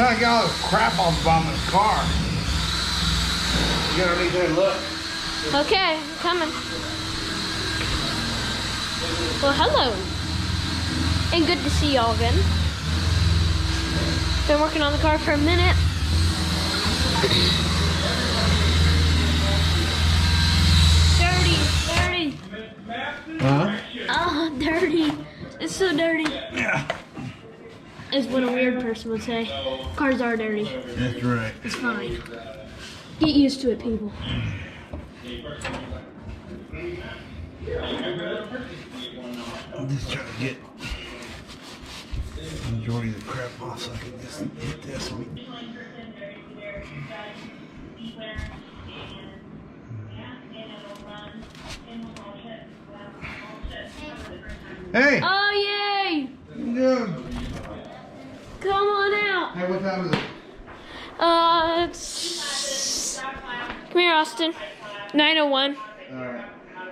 trying to get all this crap off the bottom of the car. You get underneath there and look. Okay, I'm coming. Well, hello. And good to see y'all again. Been working on the car for a minute. Dirty. Huh? Oh, dirty. It's so dirty. Yeah. Is what a weird person would say. Cars are dirty. That's right. It's fine. Get used to it, people. I'm just trying to get the majority of the crap off so I can just hit this. Hey! Oh, yay! What you doing? Come on out. Hey, what time is it? Come here, Austin. 9:01. Alright.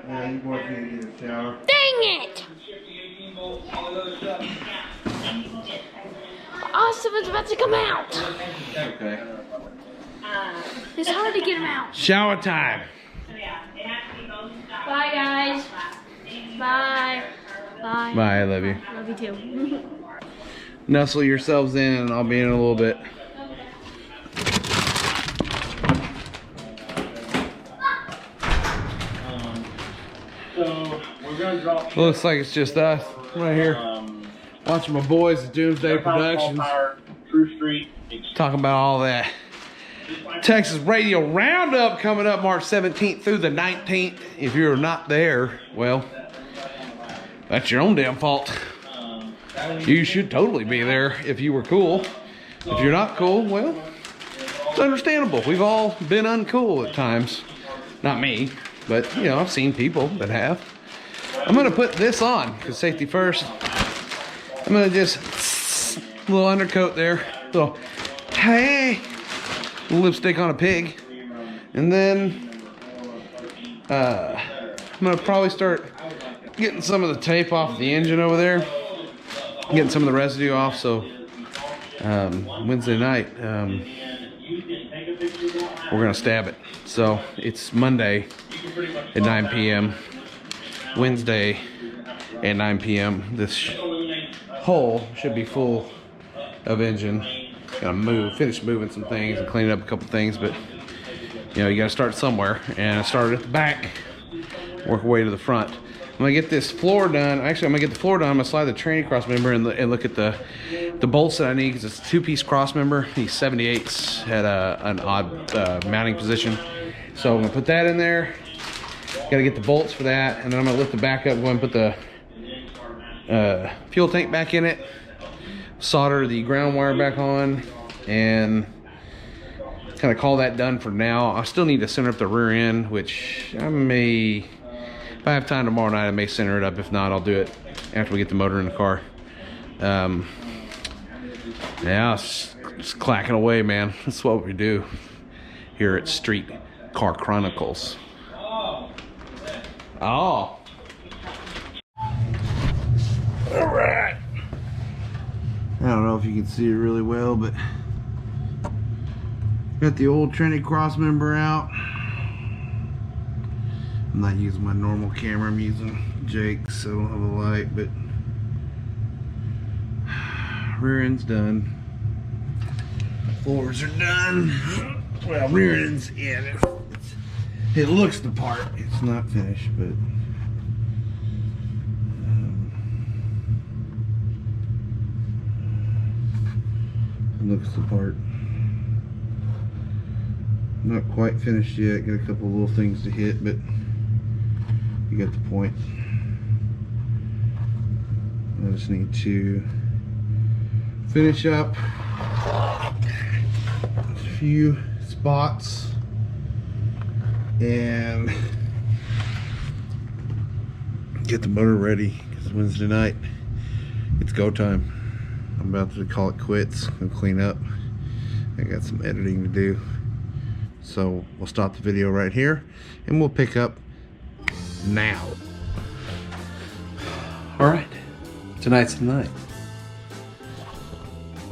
Yeah, you boys need to get a shower. Dang it! Austin was about to come out. Okay. It's hard to get him out. Shower time. Bye, guys. Bye. Bye. Bye, I love you. Love you too. Nestle yourselves in and I'll be in a little bit. So we're gonna drop. Looks like it's just us right here watching my boys at Doomsday Productions True Street. talking about all that Texas Radio Roundup coming up March 17th through the 19th. If you're not there, well, that's your own damn fault. You should totally be there if you were cool. If you're not cool, well, it's understandable. We've all been uncool at times. Not me, but you know, I've seen people that have. I'm gonna put this on, because safety first. I'm gonna just, a little undercoat there. Little, hey, lipstick on a pig. And then, I'm gonna probably start getting some of the tape off the engine over there. Getting some of the residue off, so Wednesday night we're gonna stab it. So it's Monday at 9 p.m. Wednesday at 9 p.m. This hole should be full of engine. Gonna finish moving some things and cleaning up a couple things, but you know, you gotta start somewhere. And I started at the back, work our way to the front. I'm gonna get this floor done. Actually, I'm gonna get the floor done. I'm gonna slide the tranny cross member and look at the bolts that I need, because it's a 2-piece cross member. These 78s had an odd mounting position, so I'm gonna put that in there. Gotta get the bolts for that, and then I'm gonna lift the back up, go and put the fuel tank back in it, solder the ground wire back on, and kind of call that done for now. I still need to center up the rear end, which I may. If I have time tomorrow night, I may center it up. If not, I'll do it after we get the motor in the car. Yeah, it's clacking away, man. That's what we do here at Street Car Chronicles. Oh. All right. I don't know if you can see it really well, but got the old tranny cross member out. I'm not using my normal camera, I'm using Jake's, so I don't have a light, but rear end's done. Floors are done. Well, rear end's in. It looks the part. It's not finished, but it looks the part. Not quite finished yet. Got a couple little things to hit, but you get the point. I just need to finish up a few spots and get the motor ready, because Wednesday night it's go time. I'm about to call it quits and clean up. I got some editing to do, so we'll stop the video right here and we'll pick up now. All right, tonight's the night.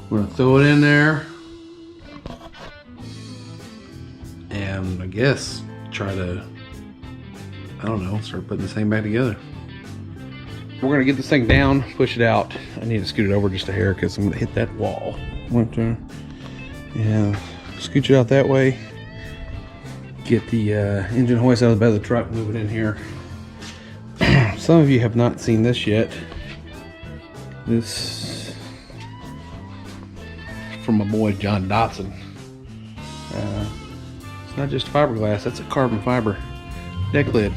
We're gonna throw it in there, and I guess try to, I don't know, start putting this thing back together. We're gonna get this thing down, push it out. I need to scoot it over just a hair because I'm gonna hit that wall. Went there and scooch it out that way. Get the engine hoist out of the bed of the truck, move it in here. Some of you have not seen this yet. This from my boy John Dotson. It's not just fiberglass, that's a carbon fiber deck lid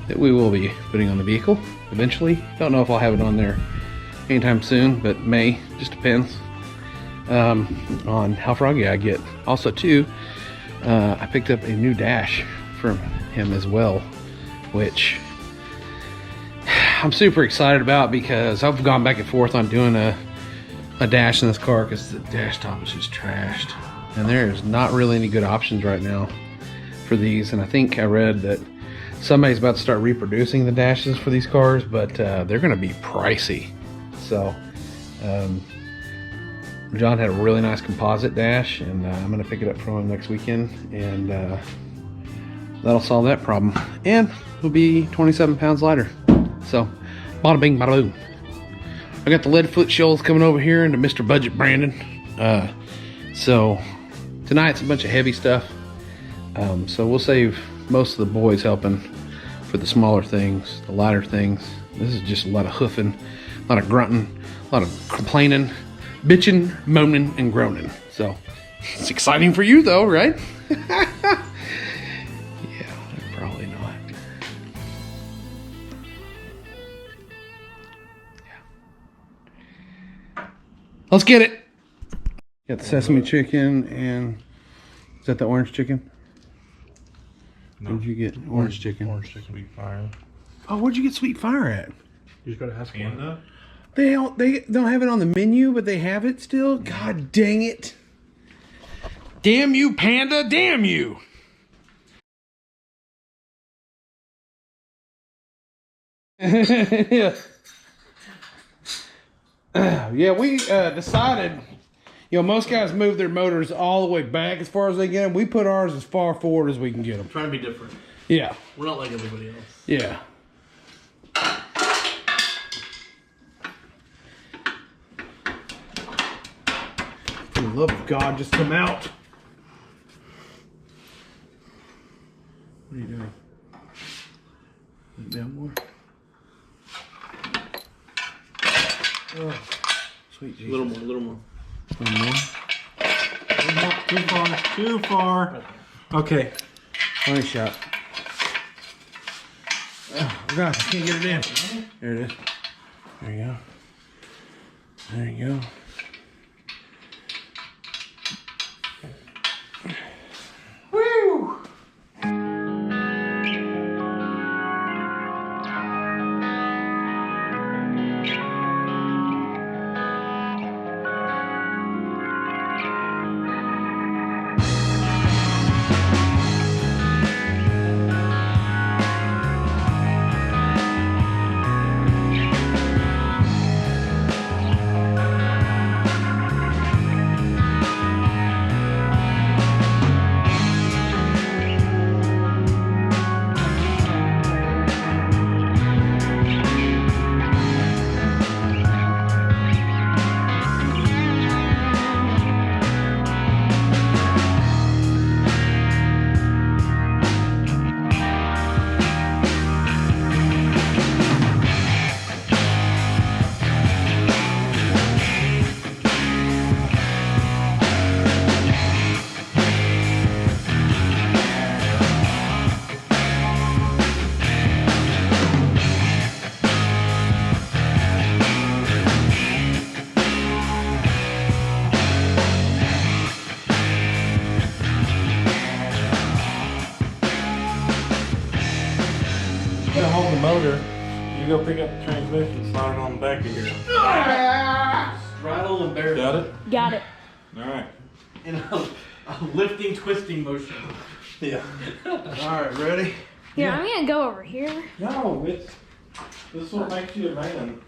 that we will be putting on the vehicle eventually. Don't know if I'll have it on there anytime soon, but may, just depends on how froggy I get. Also too, I picked up a new dash from him as well, which I'm super excited about because I've gone back and forth on doing a dash in this car because the dash top is just trashed. And there's not really any good options right now for these. And I think I read that somebody's about to start reproducing the dashes for these cars, but they're gonna be pricey. So John had a really nice composite dash, and I'm gonna pick it up from him next weekend, and that'll solve that problem. And it'll be 27 pounds lighter. So, bada bing, bada boom. I got the lead foot shoals coming over here into Mr. Budget Brandon. So tonight's a bunch of heavy stuff. So we'll save most of the boys helping for the smaller things, the lighter things. This is just a lot of hoofing, a lot of grunting, a lot of complaining, bitching, moaning, and groaning. So it's exciting for you though, right? Yeah, probably not. Let's get it. Got the sesame chicken and is that the orange chicken? No. Where'd you get orange chicken? Orange chicken. Sweet fire. Oh, where'd you get sweet fire at? You just gotta ask Panda. They don't have it on the menu, but they have it still. God dang it! Damn you, Panda! Damn you! Yeah. Yeah, we decided, you know, most guys move their motors all the way back as far as they get them. We put ours as far forward as we can get them. Trying to be different. Yeah. We're not like everybody else. Yeah. For the love of God, just come out. What are you doing? Down more? Oh, sweet Jesus. A little more, a little more. A little more? Too far, too far. Okay. Funny shot. Oh, gosh, I can't get it in. There it is. There you go. There you go. Woo! To hold the motor, you go pick up the transmission, slide it on the back of here. Straddle and bear. Got it? Got it. Alright. In a lifting, twisting motion. Yeah. Alright, ready? Here, I'm gonna go over here. No, this is what makes you a man.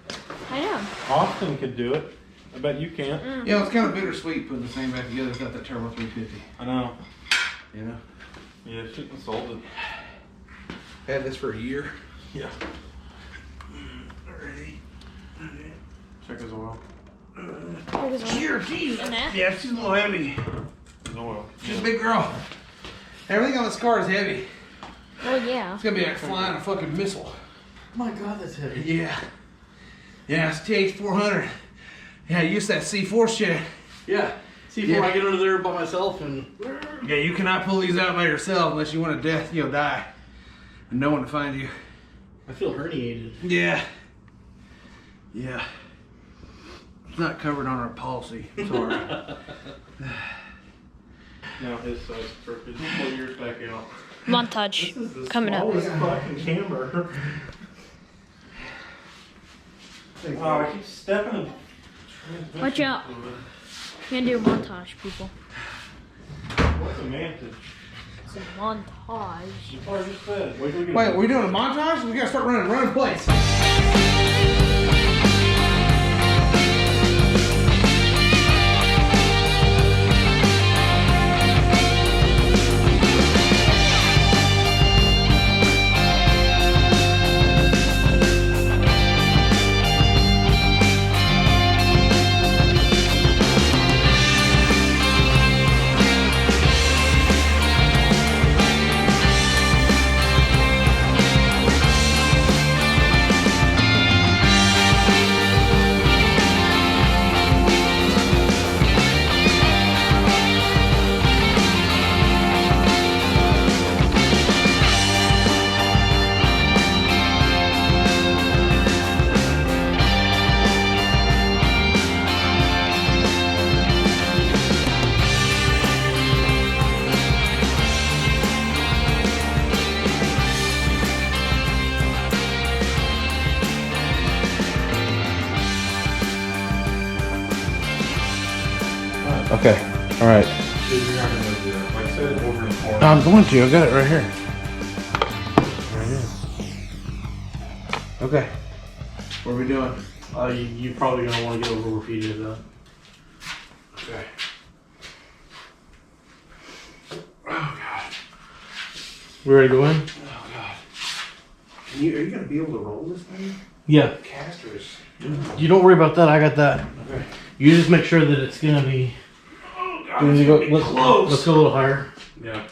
I know. Austin could do it. I bet you can't. Yeah, it's kind of bittersweet putting the thing back together without that turbo 350. I know. You know? Yeah, shit was sold. Had this for a year. Yeah. Check his oil. Here, geez. And that? Yeah, she's a little heavy. His oil. She's a big girl. Everything on this car is heavy. Oh yeah. It's gonna be like flying a fucking missile. Oh my god, that's heavy. Yeah. Yeah, it's TH400. Yeah, use that C4 shit. Yeah. See, Yeah. before I get under there by myself and. Yeah, you cannot pull these out by yourself unless you want to death, die. And no one to find you. I feel herniated. Yeah. Yeah. It's not covered on our policy. Sorry. Now his size for his 4 years back out. Montage coming up. Fucking camber. Wow, I keep stepping. Watch out. We're gonna do a montage, people. What's a mantis? It's a montage. You probably just said. Wait till we get Wait, we doing a montage? We gotta start running plays. Okay. All right. Dude, you're not gonna do that. Like I said, over in the corner. I'm going to. I got it right here. Right here. Okay. What are we doing? You're probably gonna want to get overfeeded though. Okay. Oh God. We ready to go in? Oh God. Are you gonna be able to roll this thing? Yeah. Casters. You don't worry about that. I got that. Okay. You just make sure that it's gonna be. Oh God. We need to go, Close. let's go a little higher. Yeah.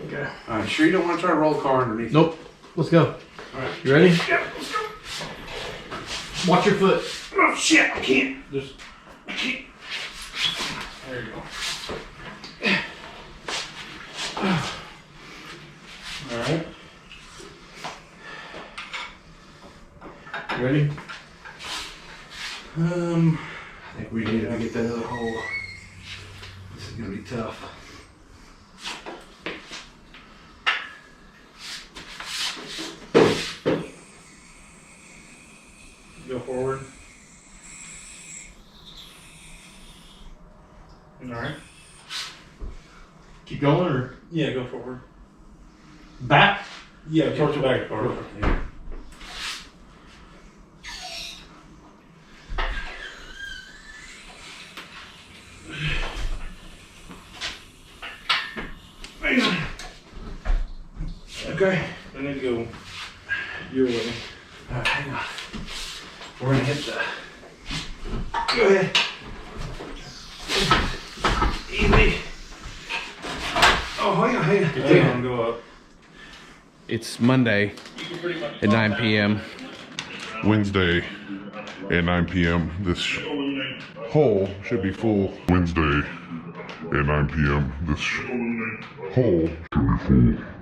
Okay. All right. Sure you don't want to try to roll the car underneath? Nope. Let's go. All right. You ready? Yep. Let's go. Watch your foot. Oh shit! I can't. Just. I can't. There you go. All right. You ready? I think we need to get that other hole. This is gonna be tough. Go forward. All right. Keep going or Yeah, go forward. back? Yeah, towards the back of the car. Yeah. Okay. I need to go your way. All right, hang on. We're gonna hit the. Go ahead. Easy. Oh, hang on, hang on. Hang on, go up. It's Monday at 9 p.m. Wednesday at 9 p.m. This hole should be full. Wednesday at 9 p.m. This hole should be full.